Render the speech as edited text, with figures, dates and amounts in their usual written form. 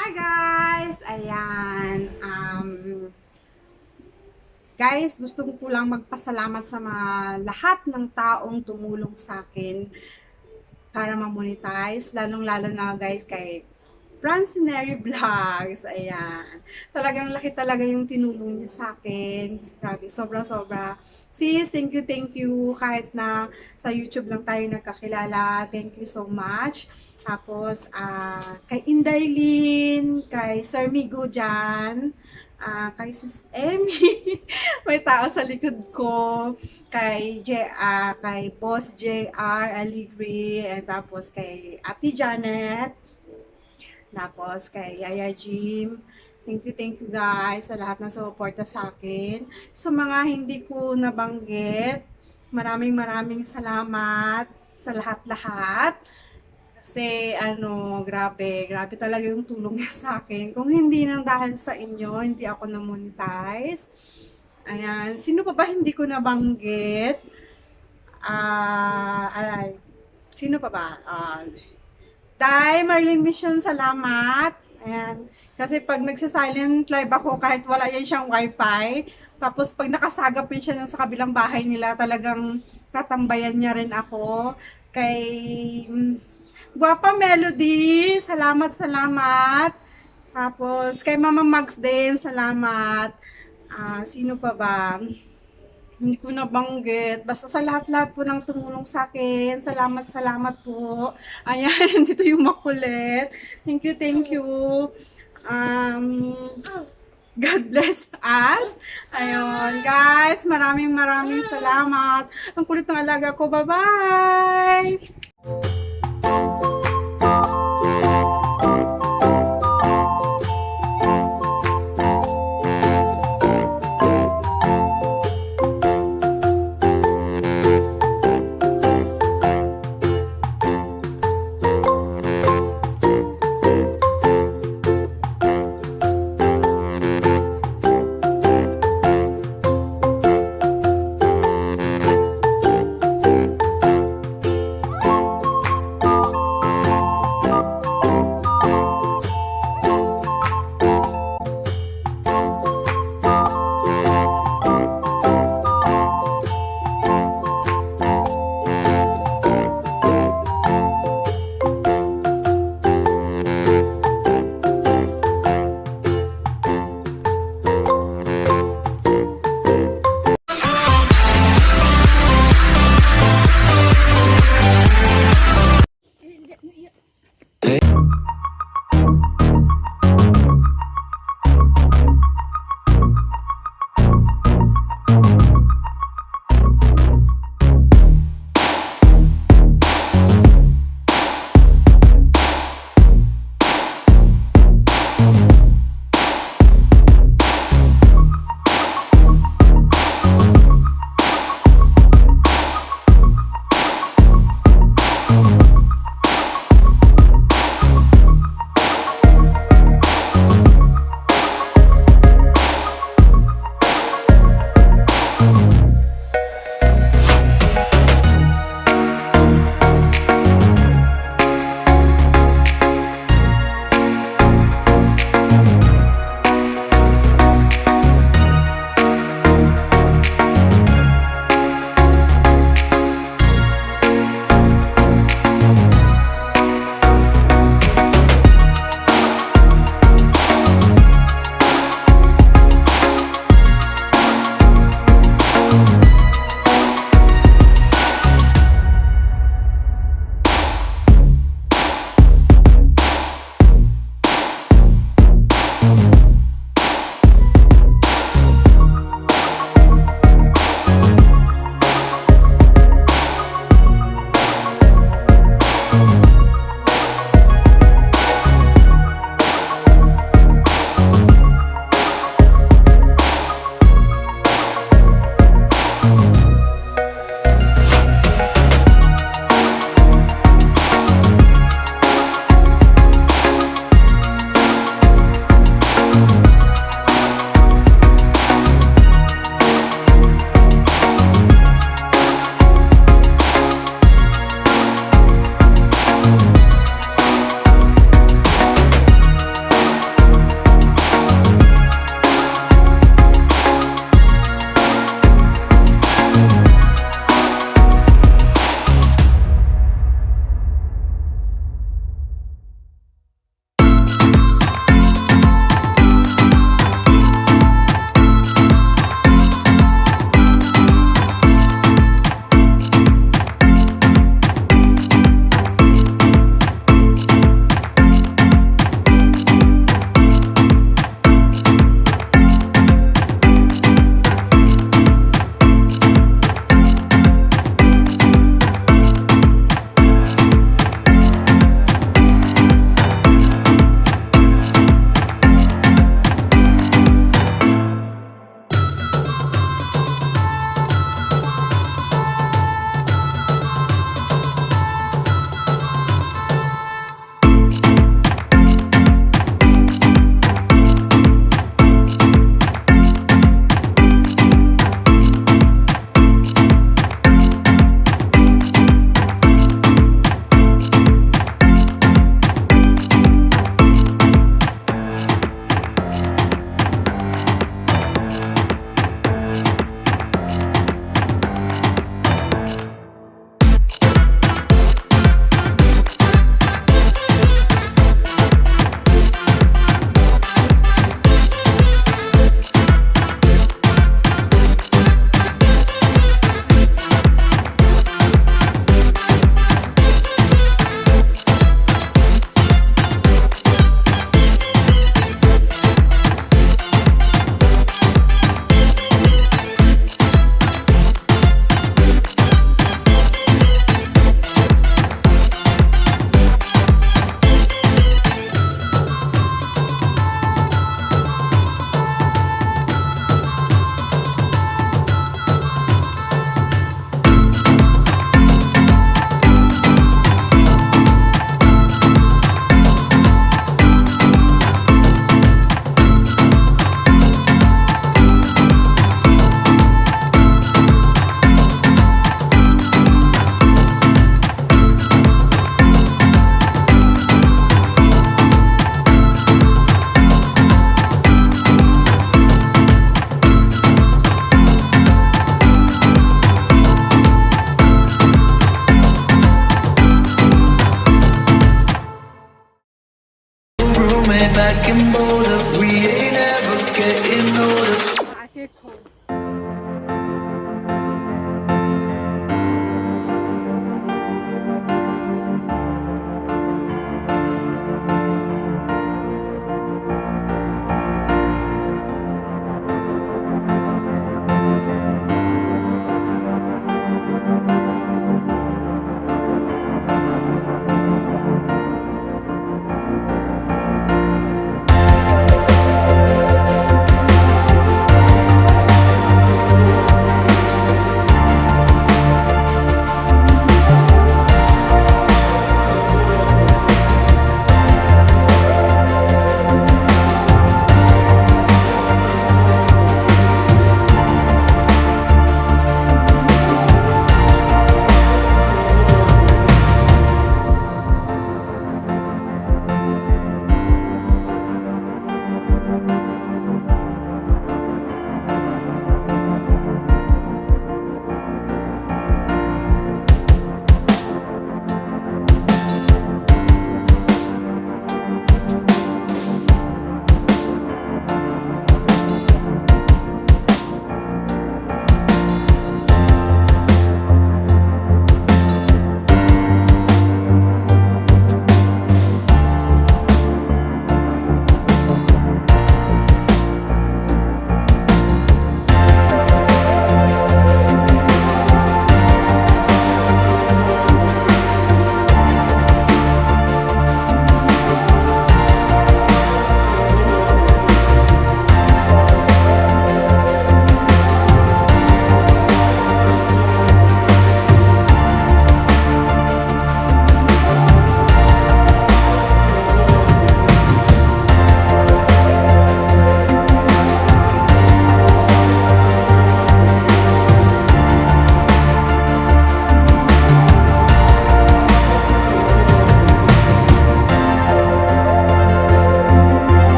Hi guys! Ayan. Guys, gusto ko lang magpasalamat sa mga lahat ng taong tumulong sa akin para ma-monetize. Lalong-lalo na guys kay Brancinary Vlogs. Ayan. Talagang laki talaga yung tinulong niya sa akin. Grabe, sobra-sobra. Sis, thank you. Kahit na sa YouTube lang tayo nagkakilala. Thank you so much. Tapos, kay Indaylin, kay Sir Migo dyan, kay Sis Emmy, may tao sa likod ko, kay Boss JR Aligre, and tapos kay Ate Janet, tapos kay Yaya Jim. Thank you guys sa lahat ng suporta sa akin. Sa mga hindi ko nabanggit, maraming salamat sa lahat-lahat. Kasi grabe talaga yung tulong niya sa akin. Kung hindi nang dahil sa inyo, hindi ako na-monetize. Ayan, sino pa ba hindi ko nabanggit? Sino pa ba? Day, Marilyn Mission, salamat. Ayan. Kasi pag nagsa-silent live ako, kahit wala yan siyang wifi, tapos pag nakasagap yun siya sa kabilang bahay nila, talagang tatambayan niya rin ako. Kay Guapa Melody, salamat. Tapos kay Mama Max din, salamat. Sino pa ba? Hindi ko nabanggit. Basta sa lahat-lahat po ng tumulong sa akin. Salamat po. Ayan, dito yung makulit. Thank you. God bless us. Ayun, guys, maraming salamat. Ang kulit ng alaga ko. Bye-bye! back and bold up, we ain't